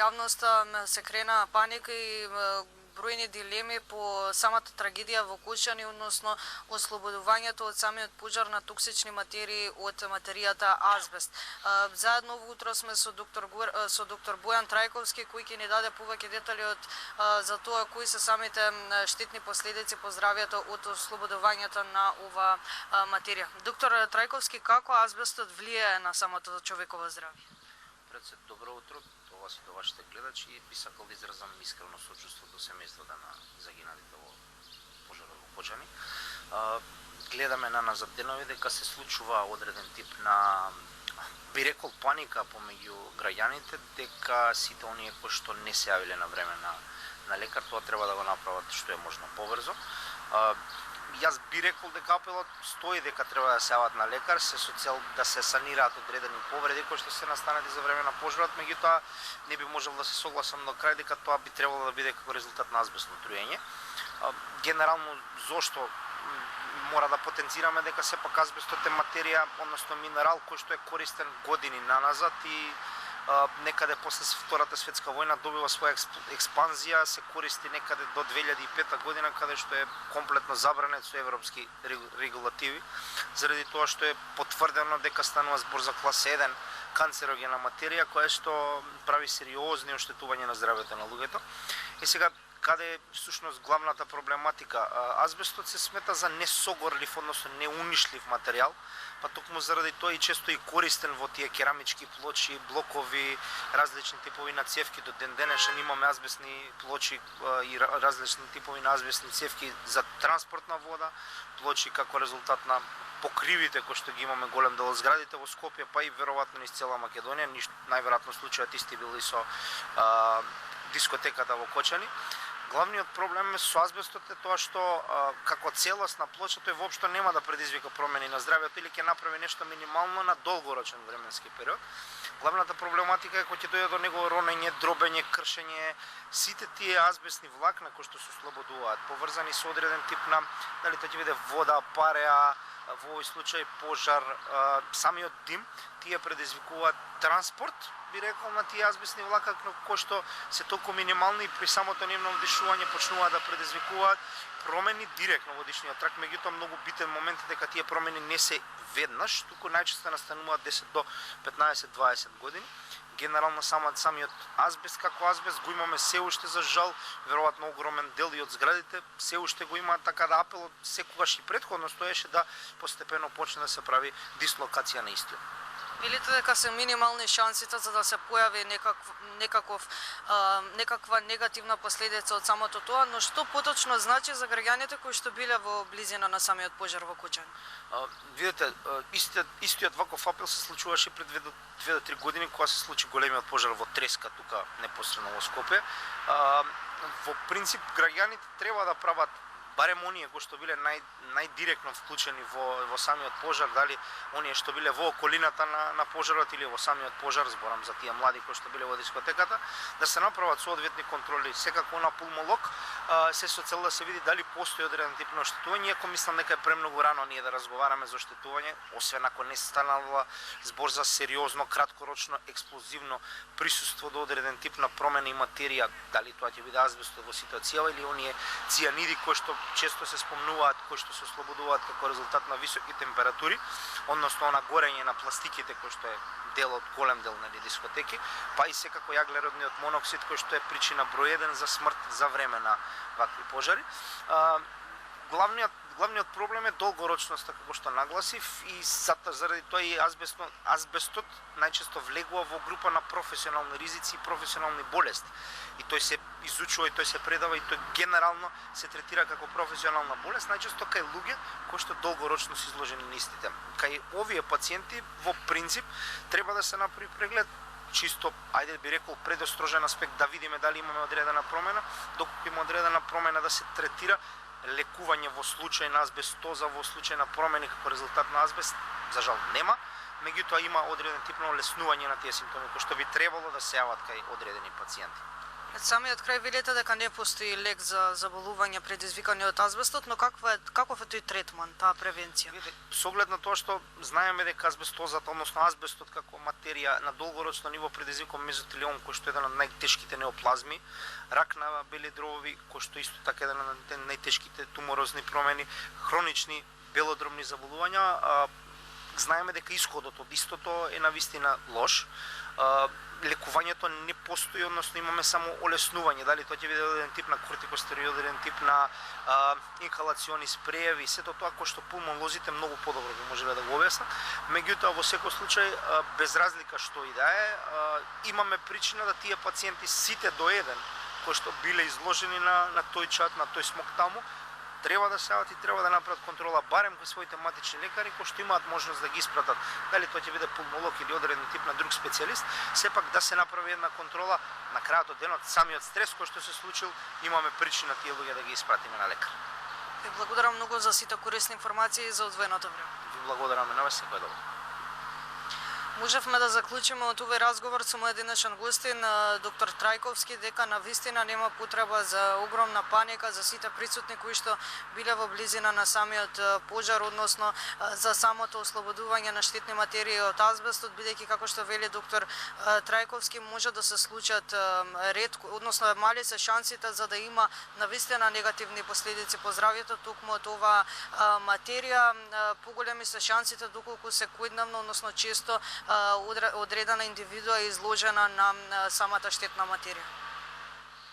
јавноста се крена паника и бројни дилеми по самата трагедија во Кочани, односно ослободувањето од самиот пожар на токсични материи од материјата азбест. Заедно во утро сме со доктор Бојан Трајковски, кој ќе ни даде повеќе детали за тоа кои се самите штетни последици по здравјето од ослободувањето на ова материја. Доктор Трајковски, како азбестот влијае на самото човеково здравје? Пред се добро утро до вас и до вашите гледачи и би сакал да изразам искрено сочувство до семејството на загиналите во пожарот во Кочани. Гледаме на назад денови дека се случува одреден тип на, би рекол, паника помеѓу граѓаните, дека сите оние кои што не се јавиле на време на лекар, тоа треба да го направат што е можно побрзо. Јас би рекол дека апелот стои дека треба да се јават на лекар, се со цел да се санираат одредени повреди кои што се настанати за време на пожарот, меѓутоа не би можел да се согласам до крај дека тоа би требало да биде како резултат на азбестно труење. Генерално зошто мора да потенцираме дека сепак азбестот е материја, односно минерал кој што е користен години наназад и некаде после Втората светска војна добива своја експанзија, се користи некаде до 2005 година, каде што е комплетно забранет со европски регулативи, заради тоа што е потврдено дека станува збор за клас 1 канцерогена материја, која што прави сериозни оштетувања на здравјето на луѓето. И сега, каде е всушност главната проблематика? Азбестот се смета за несогорлив, односно неунишлив материјал, па токму заради тоа и често и користен во тие керамички плочи, блокови, различни типови на цевки. До ден денешен имаме азбестни плочи и различни типови на азбестни цевки за транспортна вода, плочи како резултат на покривите кои што ги имаме голем дел од зградите во Скопје, па и веројатно низ цела Македонија. Најверојатно случајот исти бил и со дискотеката во Кочани. Главниот проблем со азбестот е тоа што како целосна плоча тој воопшто нема да предизвика промени на здравјето или ќе направи нешто минимално на долгорочен временски период. Главната проблематика е кога ќе дојде до негово ронење, дробење, кршење, сите тие азбестни влакна кои што се ослободуваат, поврзани со одреден тип на, дали тоа ќе биде вода, пареа, во овој случај пожар, самиот дим, тие предизвикуваат транспорт, би рекол, на тие азбестни влакна кои што се толку минимални и при самото нивно вдишување почнуваат да предизвикуваат промени директно во дишниот трак. Меѓутоа многу битен момент е дека тие промени не се веднаш, туку најчесто настануваат 10 до 15-20 години. Генерално самиот азбест како азбест го имаме се уште, за жал, веројатно огромен дел и од зградите се уште го има, така да апелот секогаш и претходно стоеше да постепено почне да се прави дислокација на истиот. Велите дека се минимални шансите за да се појави некаква негативна последица од самото тоа, но што поточно значи за граѓаните кои што биле во близина на самиот пожар во Кочани? Видете, истиот ваков апел се случуваше пред 2 до 3 години кога се случи големиот пожар во Треска, тука непосредно во Скопје. Во принцип граѓаните треба да прават барем оние кои што биле најдиректно вклучени во самиот пожар, дали оние што биле во околината на пожарот или во самиот пожар, зборам за тие млади кои што биле во дискотеката, да се направат соодветни контроли, секако на пулмолог, се со цел да се види дали постои одреден тип на оштетување. Иако мислам дека е премногу рано ние да разговараме за оштетување, освен ако не станала збор за сериозно, краткорочно, експлозивно присуство до одреден тип на промени материја, дали тоа ќе биде азбестот во ситуација или оние цијаниди кои што често се спомнуваат, кои што се ослободуваат како резултат на високи температури, односно на горење на пластиките кои што е дел од голем дел на дискотеки, па и секако јаглеродниот моноксид кој што е причина број 1 за смрт за време на вакви пожари. Главниот проблем е долгорочноста, како што нагласив, и заради тоа и азбестот најчесто влегува во група на професионални ризици и професионални болести. И тој се изучува и тој се предава и тој генерално се третира како професионална болест, најчесто кај луѓе кои што долгорочно се изложени на истите. Кај овие пациенти во принцип треба да се направи преглед, чисто, ајде би рекол, предострожен аспект, да видиме дали имаме одредена промена, доколку има одредена промена да се третира лекување во случај на азбестоза, во случај на промени како резултат на азбест, за жал нема, меѓутоа има одреден тип на олеснување на тие симптоми кои што би требало да се јават кај одредени пациенти. Самиот крај велите дека не постои лек за заболување предизвикани од азбестот, но каков е тој третман, таа превенција? Видите, со оглед на тоа што знаеме дека азбестозата, односно азбестот како материја на долгорочно ниво предизвикува мезотелиом, кој што е еден од најтешките неоплазми, рак на бели дробови, кој што исто така еден од најтешките туморозни промени, хронични белодробни заболувања. Знаеме дека исходот од истото е навистина лош. Лекувањето не постои, односно имаме само олеснување, дали тоа ќе биде еден тип на кортикостероид, еден тип на инхалациони спрееви, сето тоа кој што пулмолозите многу подобро го можеле да го објаснат. Меѓутоа во секој случај, без разлика што и да е, имаме причина да тие пациенти сите до еден кои што биле изложени на тој чат, на тој смок таму, треба да се јават и треба да направат контрола барем кај своите матични лекари кои што имаат можност да ги испратат, дали тоа ќе биде пулмолог или одреден тип на друг специјалист, сепак да се направи една контрола на крајот од денот, самиот стрес кој што се случил, имаме причина тие луѓе да ги испратиме на лекар. Ви благодарам многу за сите корисни информации и за одвоеното време. Ви благодараме на вас, секој добро. Можевме да заклучиме од овој разговор со мојот денешен гостин, доктор Трајковски, дека навистина нема потреба за огромна паника за сите присутни кои што биле во близина на самиот пожар, односно за самото ослободување на штетни материи од азбестот, бидејќи како што вели доктор Трајковски може да се случат ретко, односно мали се шансите за да има навистина негативни последици по здравјето токму од оваа материја, поголеми се шансите доколку секојдневно, односно често одредена индивидуа е изложена на самата штетна материја.